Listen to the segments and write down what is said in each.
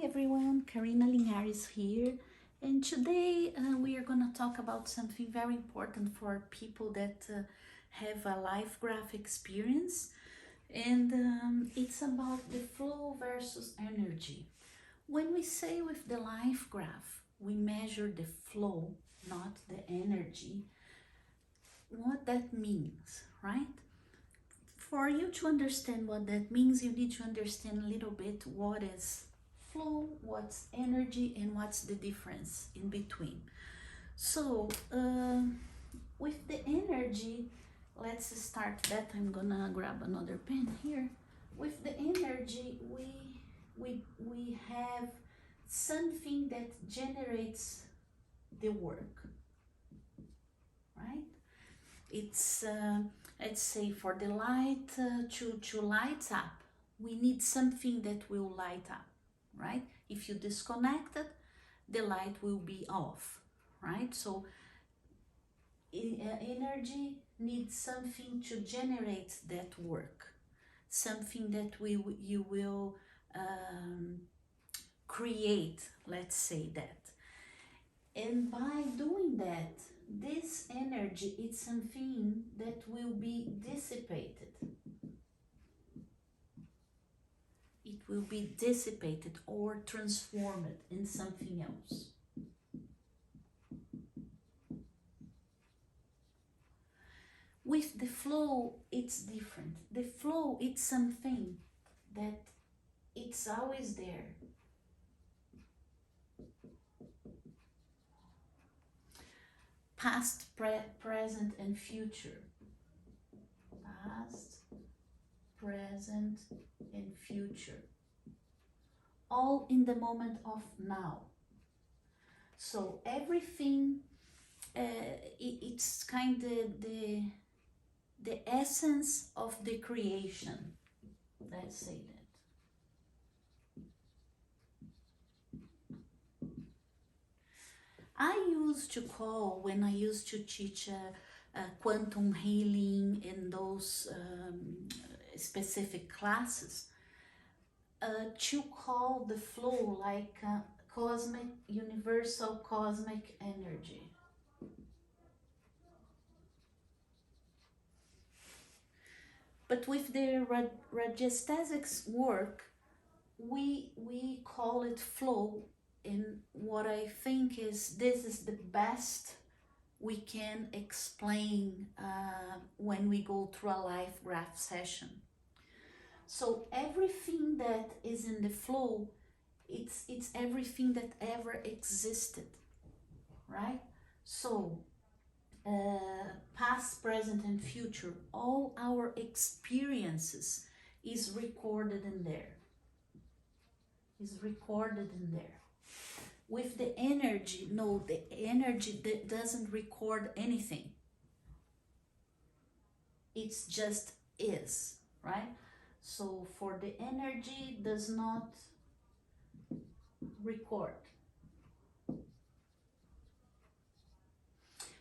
everyone, Karina Linhares here, and today we are going to talk about something very important for people that have a life graph experience, and it's about the flow versus energy. When we say with the life graph, we measure the flow, not the energy. What that means, right? For you to understand what that means, you need to understand a little bit what is flow, what's energy, and what's the difference in between. So, with the energy, let's start that. I'm gonna grab another pen here. With the energy, we have something that generates the work, right? It's let's say for the light to light up, we need something that will light up, right? If you disconnect it, the light will be off, right? So energy needs something to generate that work, something that you will create, let's say that. And by doing that, this energy is something that will be dissipated. It will be dissipated or transformed in something else. With the flow, it's different. The flow, it's something that it's always there. Past, present, and future. Past, present, and future. All in the moment of now. So everything, it's kind of the essence of the creation. Let's say that. I used to call, when I used to teach quantum healing in those specific classes, to call the flow like cosmic, universal cosmic energy. But with the radiesthetics work, we call it flow. And what I think is this is the best we can explain when we go through a life graph session. So everything that is in the flow, it's everything that ever existed, right? So past, present, and future, all our experiences is recorded in there. Is recorded in there. With the energy, no, the energy that doesn't record anything. It's just is, right? So for the energy does not record.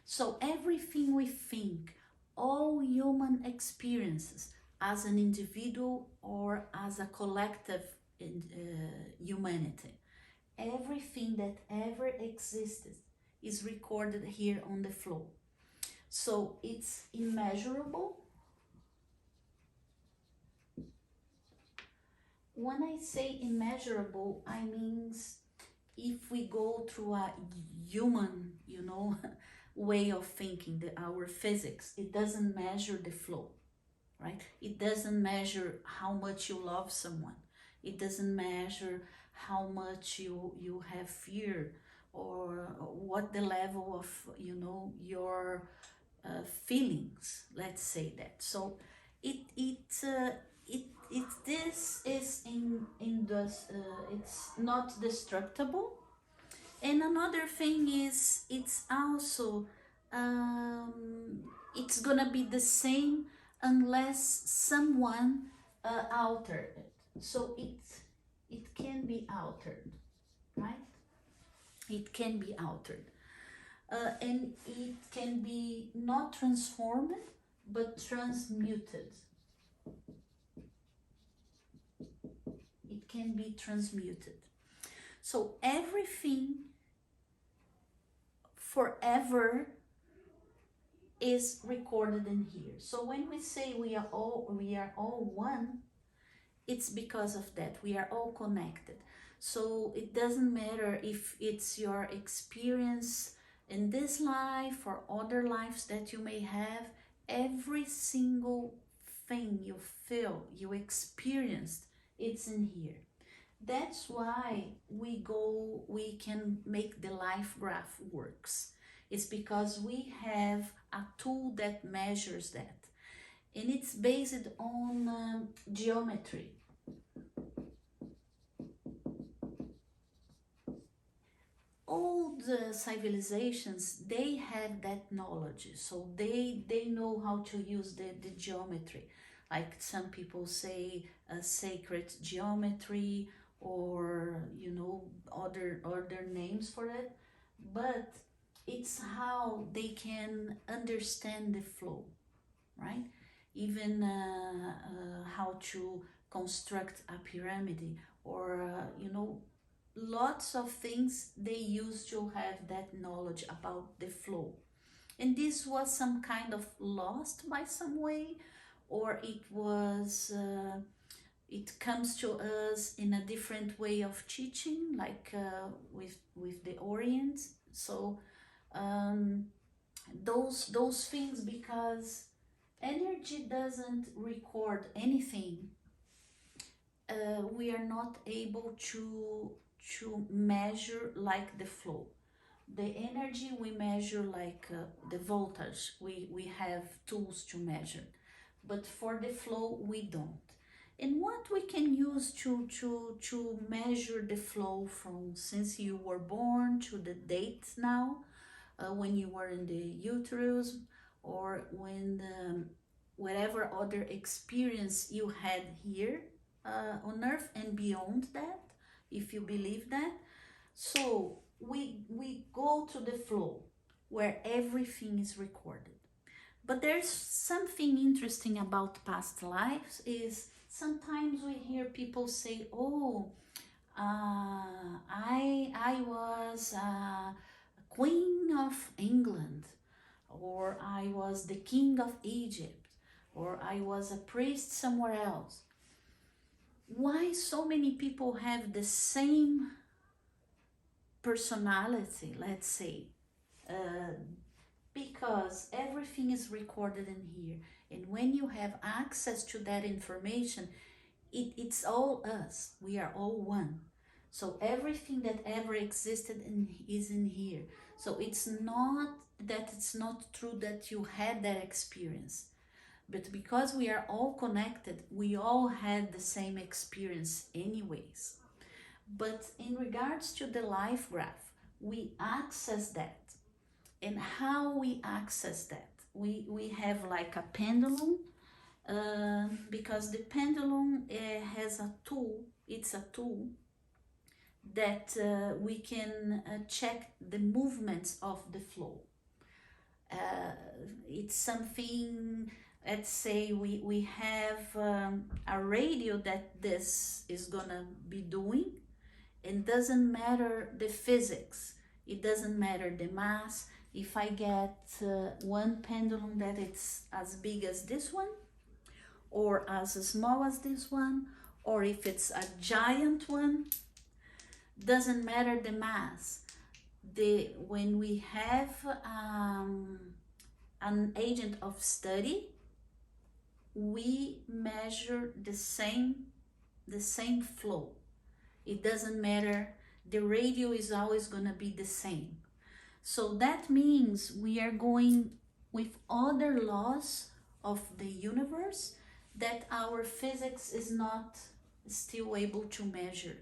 So everything we think, all human experiences as an individual or as a collective humanity, everything that ever existed is recorded here on the flow. So it's immeasurable. When I say immeasurable, I mean if we go through a human, way of thinking, our physics, it doesn't measure the flow, right? It doesn't measure how much you love someone. It doesn't measure how much you have fear or what the level of your feelings, let's say that. So this is in this it's not destructible. And another thing is it's also it's gonna be the same unless someone altered it. So it can be altered, right? It can be altered. And it can be not transformed, but transmuted. It can be transmuted. So everything forever is recorded in here. So when we say we are all one, it's because of that. We are all connected. So it doesn't matter if it's your experience in this life or other lives that you may have, every single thing you feel, you experienced, it's in here. That's why we can make the life graph works. It's because we have a tool that measures that. And it's based on geometry. All the civilizations, they have that knowledge, so they know how to use the geometry, like some people say sacred geometry, or other names for it, but it's how they can understand the flow, right? Even how to construct a pyramid, or lots of things they used to have that knowledge about the flow. And this was some kind of lost by some way, or it comes to us in a different way of teaching, like with the Orient. So um, those things, because energy doesn't record anything, we are not able to measure like the flow. The energy we measure like the voltage. We have tools to measure, but for the flow we don't. And what we can use to measure the flow from since you were born to the date now, when you were in the uterus, or when whatever other experience you had here on earth and beyond that, if you believe that. So we go to the flow where everything is recorded. But there's something interesting about past lives, is sometimes we hear people say, oh, I was Queen of England, or I was the King of Egypt, or I was a priest somewhere else. Why so many people have the same personality, let's say? Uh, because everything is recorded in here. And when you have access to that information, it's all us. We are all one. So everything that ever existed is in here. So it's not true that you had that experience. But because we are all connected, we all had the same experience anyways. But in regards to the life graph, we access that. And how we access that? We have like a pendulum, because the pendulum has a tool. It's a tool that we can check the movements of the flow. It's something, let's say we have a radio that this is gonna be doing, and doesn't matter the physics, it doesn't matter the mass. If I get one pendulum that it's as big as this one, or as small as this one, or if it's a giant one, doesn't matter the mass. When we have an agent of study, we measure the same flow. It doesn't matter, the radio is always going to be the same. So that means we are going with other laws of the universe that our physics is not still able to measure.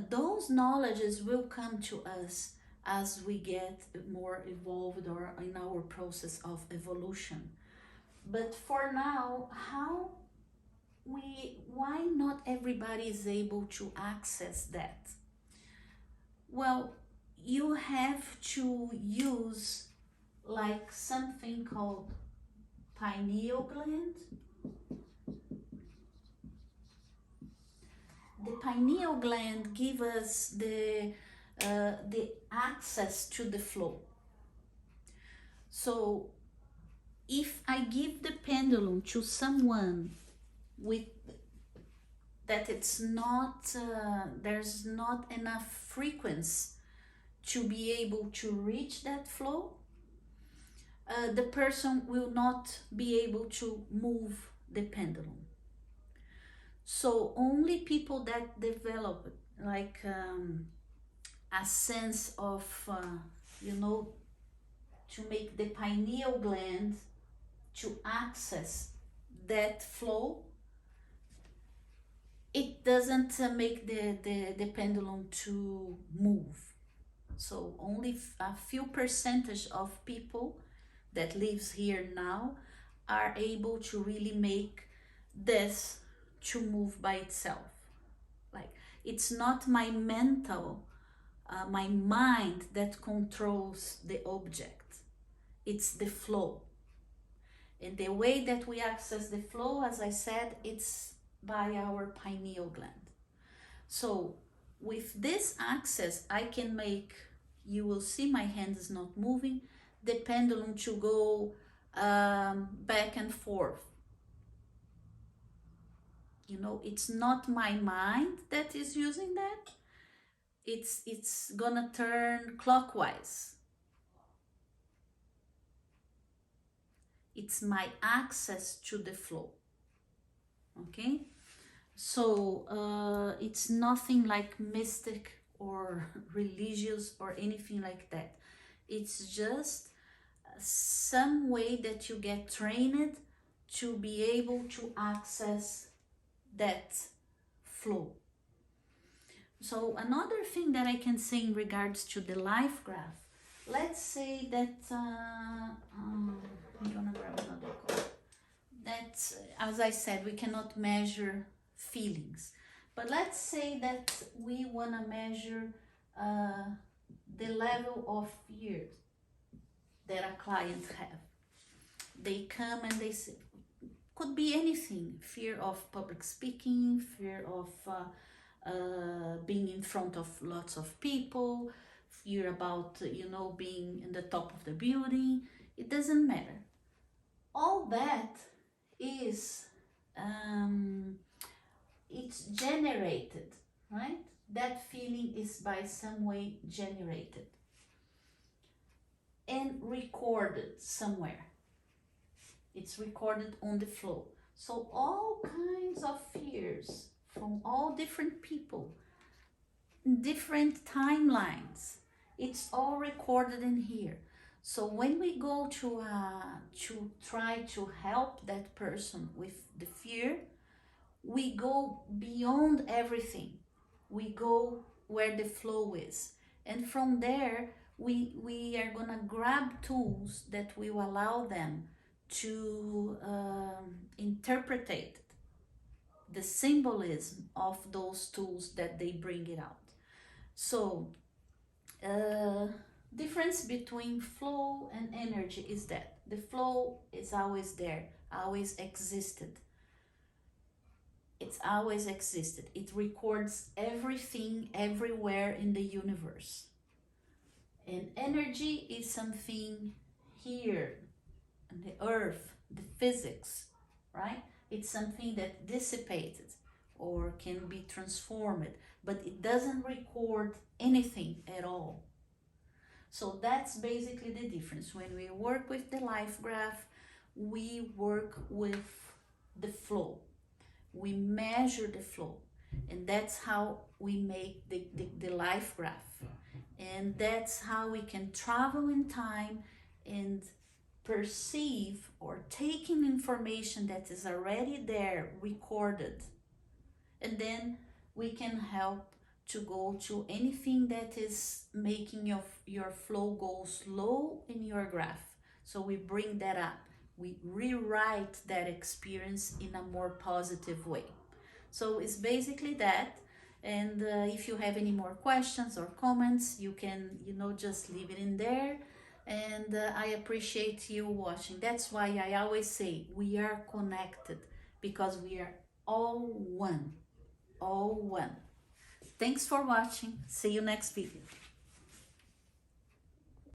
Those knowledges will come to us as we get more evolved, or in our process of evolution. But for now, why not everybody is able to access that? Well, you have to use like something called pineal gland. the pineal gland give us the access to the flow. So if I give the pendulum to someone with that it's not there's not enough frequency to be able to reach that flow, the person will not be able to move the pendulum. So only people that develop like a sense of you know, to make the pineal gland to access that flow, it doesn't make the pendulum to move. So only a few percentage of people that lives here now are able to really make this to move by itself. Like, it's not my mental, my mind that controls the object, it's the flow. And the way that we access the flow, as I said, it's by our pineal gland. So with this access, I can make, you will see my hand is not moving, the pendulum to go back and forth. You know, it's not my mind that is using that. It's gonna turn clockwise. It's my access to the flow. Okay? So it's nothing like mystic or religious or anything like that. It's just some way that you get trained to be able to access that flow. So another thing that I can say in regards to the life graph, let's say that I'm gonna grab another card. That, as I said, we cannot measure feelings, but let's say that we want to measure the level of fear that a client have. They come and they say, could be anything: fear of public speaking, fear of being in front of lots of people, fear about being in the top of the building. It doesn't matter. All that is it's generated, right? That feeling is by some way generated and recorded somewhere. It's recorded on the flow. So all kinds of fears from all different people, different timelines, it's all recorded in here. So when we go to try to help that person with the fear, we go beyond everything. We go where the flow is. And from there, we are gonna grab tools that will allow them to interpret the symbolism of those tools that they bring it out. So difference between flow and energy is that the flow is always there, always existed. It's always existed. It records everything everywhere in the universe. And energy is something here, the earth, the physics, right? It's something that dissipated or can be transformed, but it doesn't record anything at all. So that's basically the difference. When we work with the life graph, we work with the flow. We measure the flow, and that's how we make the life graph. And that's how we can travel in time and perceive or take in information that is already there, recorded. And then we can help to go to anything that is making your flow go slow in your graph. So we bring that up. We rewrite that experience in a more positive way. So it's basically that. And if you have any more questions or comments, you can, just leave it in there. And I appreciate you watching. That's why I always say we are connected, because we are all one. all one. Thanks for watching. See you next video.